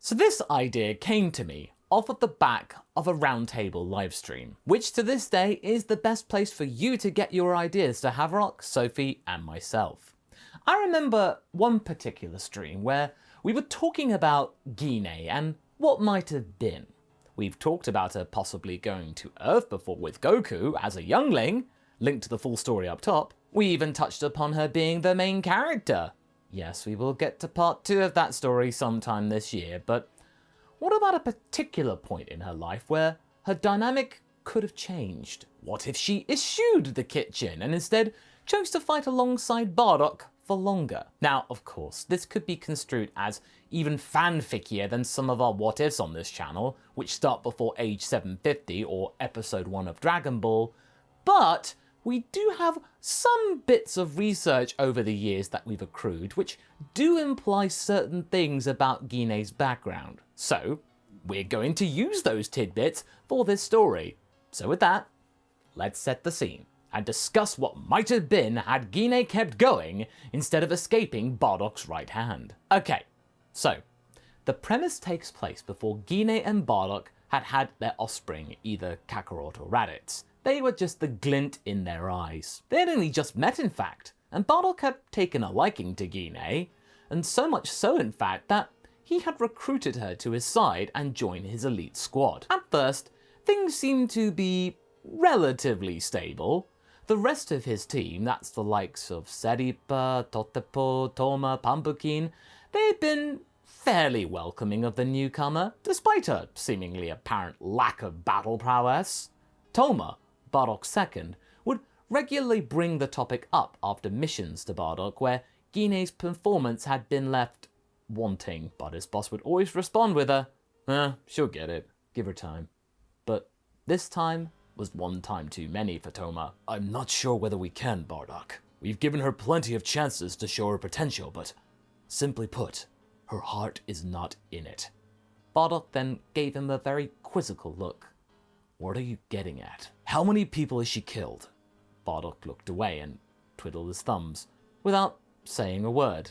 So this idea came to me off of the back of a roundtable livestream, which to this day is the best place for you to get your ideas to Haverock, Sophie, and myself. I remember one particular stream where we were talking about Gine and what might have been. We've talked about her possibly going to Earth before with Goku as a youngling, linked to the full story up top. We even touched upon her being the main character. Yes, we will get to part 2 of that story sometime this year, but what about a particular point in her life where her dynamic could have changed? What if she eschewed the kitchen and instead chose to fight alongside Bardock for longer? Now, of course, this could be construed as even fanfickier than some of our what ifs on this channel, which start before age 750 or episode 1 of Dragon Ball, but we do have some bits of research over the years that we've accrued which do imply certain things about Gine's background. So, we're going to use those tidbits for this story. So with that, let's set the scene and discuss what might have been had Gine kept going instead of escaping Bardock's right hand. Okay, so the premise takes place before Gine and Bardock had had their offspring, either Kakarot or Raditz. They were just the glint in their eyes. They had only just met, in fact, and Bardock had taken a liking to Gine, and so much so, in fact, that he had recruited her to his side and joined his elite squad. At first, things seemed to be relatively stable. The rest of his team, that's the likes of Seripa, Totepo, Toma, Pampukin, they had been fairly welcoming of the newcomer, despite her seemingly apparent lack of battle prowess. Toma, Bardock's second, would regularly bring the topic up after missions to Bardock where Gine's performance had been left wanting, but his boss would always respond with she'll get it, give her time. But this time was one time too many for Toma. I'm not sure whether we can, Bardock. We've given her plenty of chances to show her potential, but simply put, her heart is not in it. Bardock then gave him a very quizzical look. What are you getting at? How many people has she killed? Bardock looked away and twiddled his thumbs, without saying a word.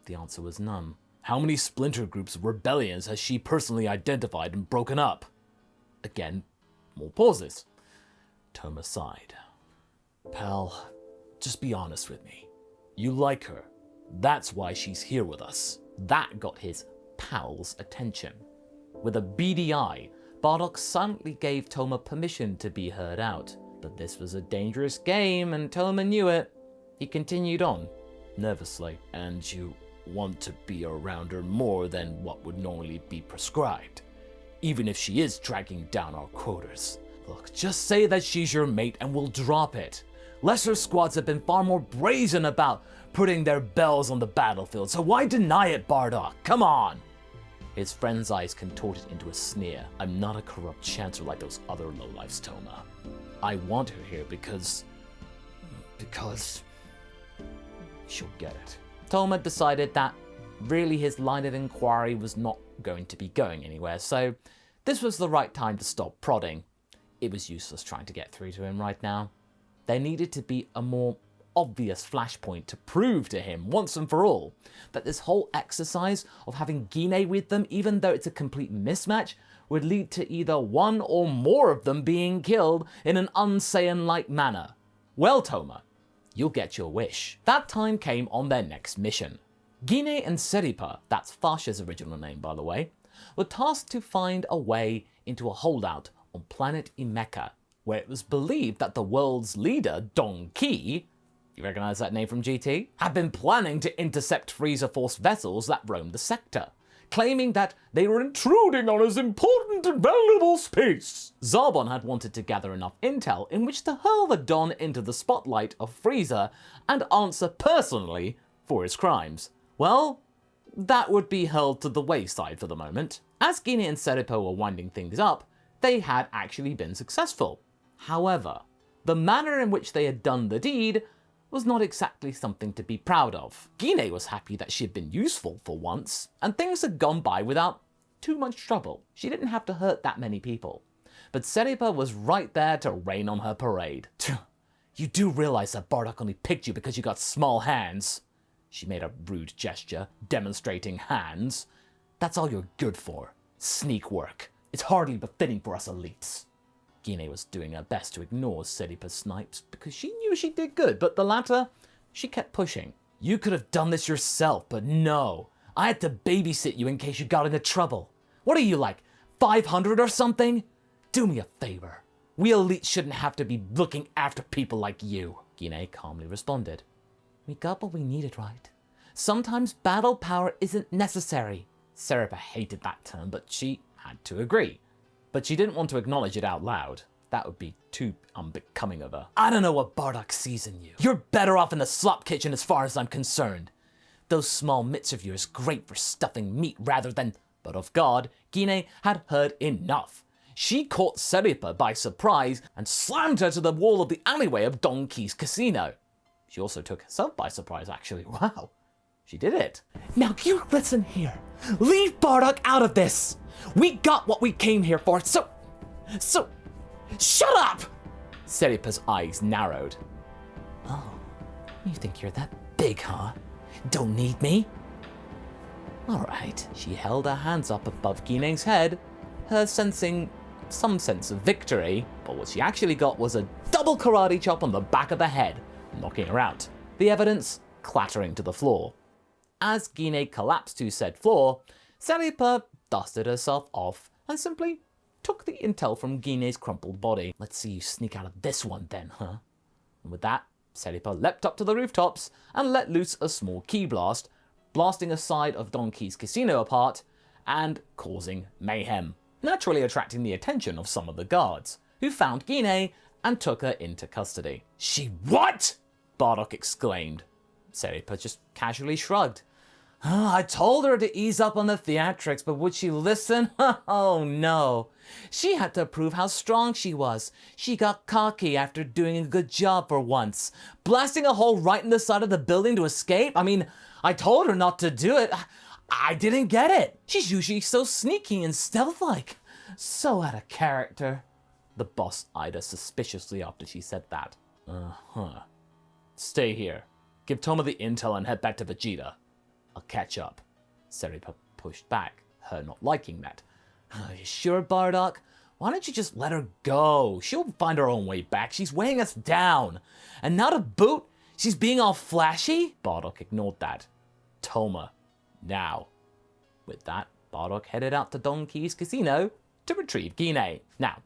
The answer was none. How many splinter groups of rebellions has she personally identified and broken up? Again, more pauses. Toma sighed. Pal, just be honest with me. You like her. That's why she's here with us. That got his pal's attention. With a beady eye, Bardock silently gave Toma permission to be heard out, but this was a dangerous game and Toma knew it. He continued on, nervously. And you want to be around her more than what would normally be prescribed, even if she is dragging down our quotas. Look, just say that she's your mate and we'll drop it. Lesser squads have been far more brazen about putting their bells on the battlefield, so why deny it, Bardock? Come on! His friend's eyes contorted into a sneer. I'm not a corrupt chancer like those other lowlifes, Toma. I want her here because she'll get it. Toma decided that really his line of inquiry was not going to be going anywhere, so this was the right time to stop prodding. It was useless trying to get through to him right now. There needed to be a more obvious flashpoint to prove to him once and for all that this whole exercise of having Gine with them, even though it's a complete mismatch, would lead to either one or more of them being killed in an unsaiyan-like manner. Well, Toma, you'll get your wish. That time came on their next mission. Gine and Seripa, that's Fasha's original name by the way, were tasked to find a way into a holdout on planet Imeka, where it was believed that the world's leader, Don Ki, you recognize that name from GT? Had been planning to intercept Frieza Force vessels that roamed the sector, claiming that they were intruding on his important and valuable space. Zarbon had wanted to gather enough intel in which to hurl the Don into the spotlight of Frieza and answer personally for his crimes. Well, that would be hurled to the wayside for the moment. As Gine and Seripa were winding things up, they had actually been successful. However, the manner in which they had done the deed was not exactly something to be proud of. Gine was happy that she had been useful for once, and things had gone by without too much trouble. She didn't have to hurt that many people. But Seripa was right there to rain on her parade. You do realize that Bardock only picked you because you got small hands. She made a rude gesture, demonstrating hands. That's all you're good for. Sneak work. It's hardly befitting for us elites. Gine was doing her best to ignore Seripa's snipes because she knew she did good, but the latter, she kept pushing. You could have done this yourself, but no. I had to babysit you in case you got into trouble. What are you like, 500 or something? Do me a favor. We elites shouldn't have to be looking after people like you. Gine calmly responded. We got what we needed, right? Sometimes battle power isn't necessary. Seripa hated that term, but she had to agree. But she didn't want to acknowledge it out loud. That would be too unbecoming of her. I don't know what Bardock sees in you. You're better off in the slop kitchen as far as I'm concerned. Those small mitts of yours great for stuffing meat rather than... But off guard, Gine had heard enough. She caught Seripa by surprise and slammed her to the wall of the alleyway of Donkey's casino. She also took herself by surprise, actually. Wow, she did it. Now you listen here. Leave Bardock out of this. We got what we came here for, so... Shut up! Seripa's eyes narrowed. Oh, you think you're that big, huh? Don't need me? Alright. She held her hands up above Gine's head, her sensing some sense of victory, but what she actually got was a double karate chop on the back of the head, knocking her out. The evidence clattering to the floor. As Gine collapsed to said floor, Seripa dusted herself off and simply took the intel from Gine's crumpled body. Let's see you sneak out of this one then, huh? And with that, Seripa leapt up to the rooftops and let loose a small key blast, blasting a side of Donkey's casino apart and causing mayhem, naturally attracting the attention of some of the guards, who found Gine and took her into custody. She what? Bardock exclaimed. Seripa just casually shrugged. I told her to ease up on the theatrics, but would she listen? Oh no. She had to prove how strong she was. She got cocky after doing a good job for once. Blasting a hole right in the side of the building to escape? I mean, I told her not to do it. I didn't get it. She's usually so sneaky and stealth-like. So out of character. The boss eyed her suspiciously after she said that. Uh-huh. Stay here. Give Toma the intel and head back to Vegeta. I'll catch up. Seripa pushed back, her not liking that. Are you sure, Bardock? Why don't you just let her go? She'll find her own way back. She's weighing us down. And now to boot, she's being all flashy? Bardock ignored that. Toma, now. With that, Bardock headed out to Donkey's casino to retrieve Gine. Now,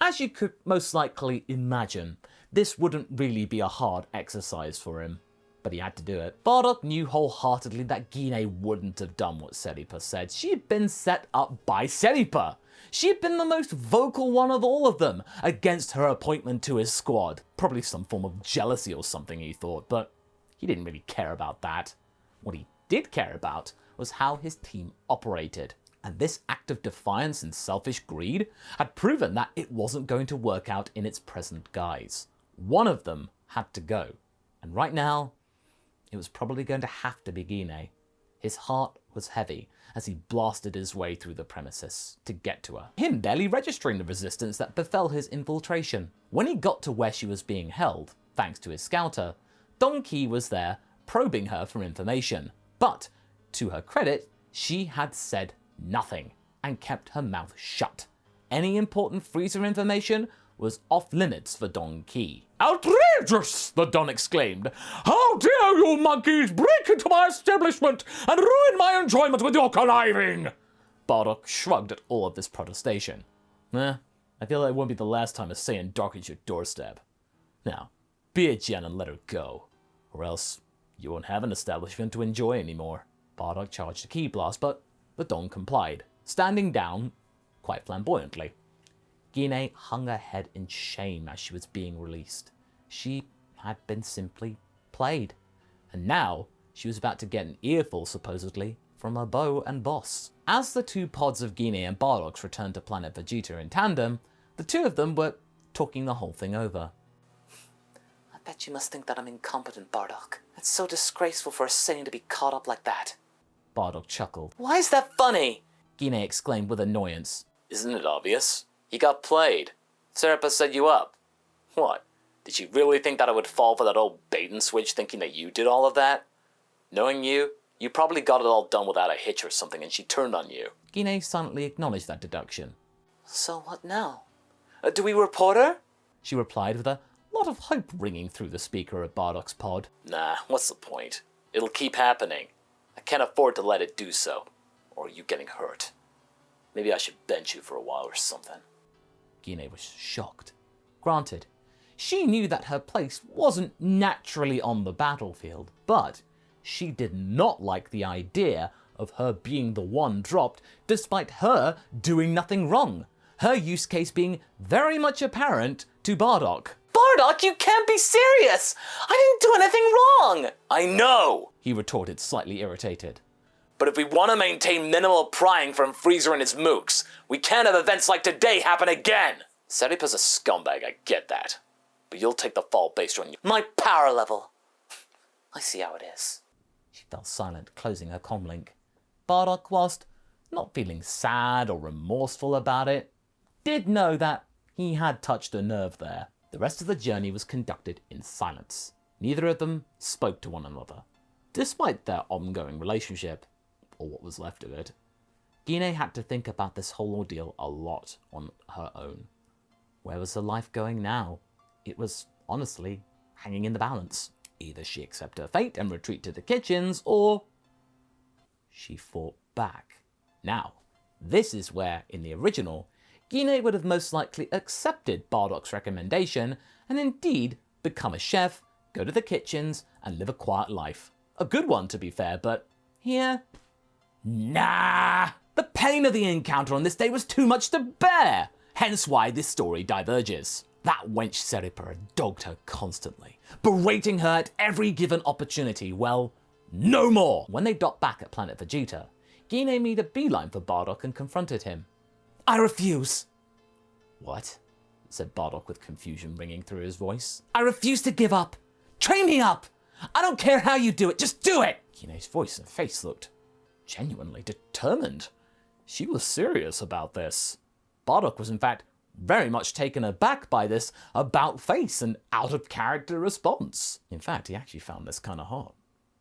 as you could most likely imagine, this wouldn't really be a hard exercise for him. But he had to do it. Bardock knew wholeheartedly that Gine wouldn't have done what Seripa said. She had been set up by Seripa. She had been the most vocal one of all of them against her appointment to his squad. Probably some form of jealousy or something, he thought, but he didn't really care about that. What he did care about was how his team operated. And this act of defiance and selfish greed had proven that it wasn't going to work out in its present guise. One of them had to go. And right now, it was probably going to have to be Gine. His heart was heavy as he blasted his way through the premises to get to her, him barely registering the resistance that befell his infiltration. When he got to where she was being held, thanks to his scouter, Donkey was there probing her for information. But, to her credit, she had said nothing and kept her mouth shut. Any important freezer information was off limits for Don Key. Outrageous! The Don exclaimed. How dare you monkeys break into my establishment and ruin my enjoyment with your conniving! Bardock shrugged at all of this protestation. I feel like it won't be the last time a Saiyan darkens your doorstep. Now, be a gen and let her go, or else you won't have an establishment to enjoy anymore. Bardock charged a key blast, but the Don complied, standing down quite flamboyantly. Gine hung her head in shame as she was being released. She had been simply played. And now she was about to get an earful, supposedly, from her beau and boss. As the two pods of Gine and Bardock returned to planet Vegeta in tandem, the two of them were talking the whole thing over. I bet you must think that I'm incompetent, Bardock. It's so disgraceful for a Saiyan to be caught up like that. Bardock chuckled. Why is that funny? Gine exclaimed with annoyance. Isn't it obvious? You got played. Seripa set you up. What? Did she really think that I would fall for that old bait and switch thinking that you did all of that? Knowing you, You probably got it all done without a hitch or something and she turned on you. Gine silently acknowledged that deduction. So what now? Do we report her? She replied with a lot of hope ringing through the speaker of Bardock's pod. Nah, what's the point? It'll keep happening. I can't afford to let it do so. Or you getting hurt. Maybe I should bench you for a while or something. Gine was shocked. Granted, she knew that her place wasn't naturally on the battlefield, but she did not like the idea of her being the one dropped despite her doing nothing wrong. Her use case being very much apparent to Bardock. Bardock, you can't be serious! I didn't do anything wrong! I know, he retorted, slightly irritated. But if we want to maintain minimal prying from Freezer and his mooks, we can't have events like today happen again! Seripa's a scumbag, I get that. But you'll take the fall based on my power level. I see how it is. She fell silent, closing her comlink. Bardock, whilst not feeling sad or remorseful about it, did know that he had touched a nerve there. The rest of the journey was conducted in silence. Neither of them spoke to one another, despite their ongoing relationship, or what was left of it. Gine had to think about this whole ordeal a lot on her own. Where was her life going now? It was, honestly, hanging in the balance. Either she accept her fate and retreat to the kitchens, or she fought back. Now, this is where, in the original, Gine would have most likely accepted Bardock's recommendation and indeed become a chef, go to the kitchens, and live a quiet life. A good one, to be fair, but here, nah. The pain of the encounter on this day was too much to bear, hence why this story diverges. That wench Seripa dogged her constantly, berating her at every given opportunity. Well, no more! When they docked back at planet Vegeta, Gine made a beeline for Bardock and confronted him. I refuse! What? Said Bardock with confusion ringing through his voice. I refuse to give up! Train me up! I don't care how you do it, just do it! Gine's voice and face looked genuinely determined. She was serious about this. Bardock was in fact very much taken aback by this about-face and out-of-character response. In fact, he actually found this kind of hot.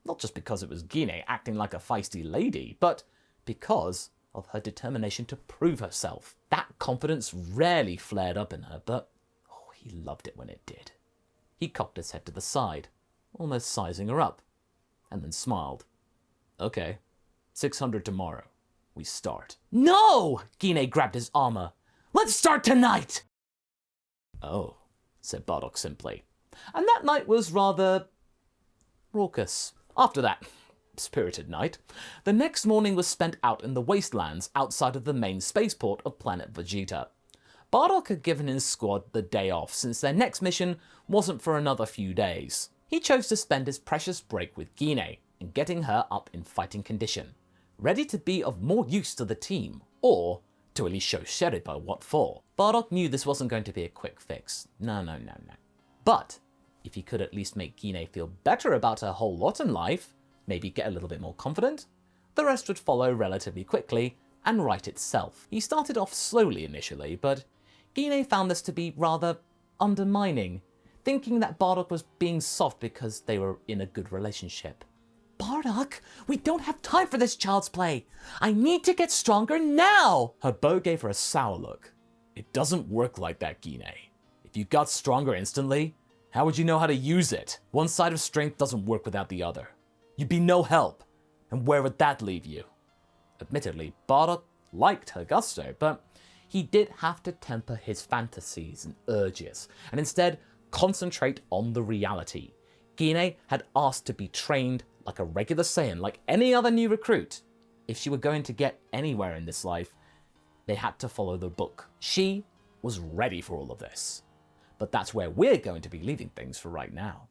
Not just because it was Gine acting like a feisty lady, but because of her determination to prove herself. That confidence rarely flared up in her, but he loved it when it did. He cocked his head to the side, almost sizing her up, and then smiled. Okay, 600 tomorrow. We start. No! Gine grabbed his armor. Let's start tonight! Oh, said Bardock simply. And that night was rather raucous. After that spirited night, the next morning was spent out in the wastelands outside of the main spaceport of planet Vegeta. Bardock had given his squad the day off since their next mission wasn't for another few days. He chose to spend his precious break with Gine and getting her up in fighting condition, ready to be of more use to the team, or to at least show Seripa what for. Bardock knew this wasn't going to be a quick fix. No. But if he could at least make Gine feel better about her whole lot in life, maybe get a little bit more confident, the rest would follow relatively quickly and right itself. He started off slowly initially, but Gine found this to be rather undermining, thinking that Bardock was being soft because they were in a good relationship. Bardock, we don't have time for this child's play. I need to get stronger now. Her beau gave her a sour look. It doesn't work like that, Gine. If you got stronger instantly, how would you know how to use it? One side of strength doesn't work without the other. You'd be no help. And where would that leave you? Admittedly, Bardock liked her gusto, but he did have to temper his fantasies and urges, and instead concentrate on the reality. Gine had asked to be trained like a regular Saiyan, like any other new recruit. If she were going to get anywhere in this life, they had to follow the book. She was ready for all of this. But that's where we're going to be leaving things for right now.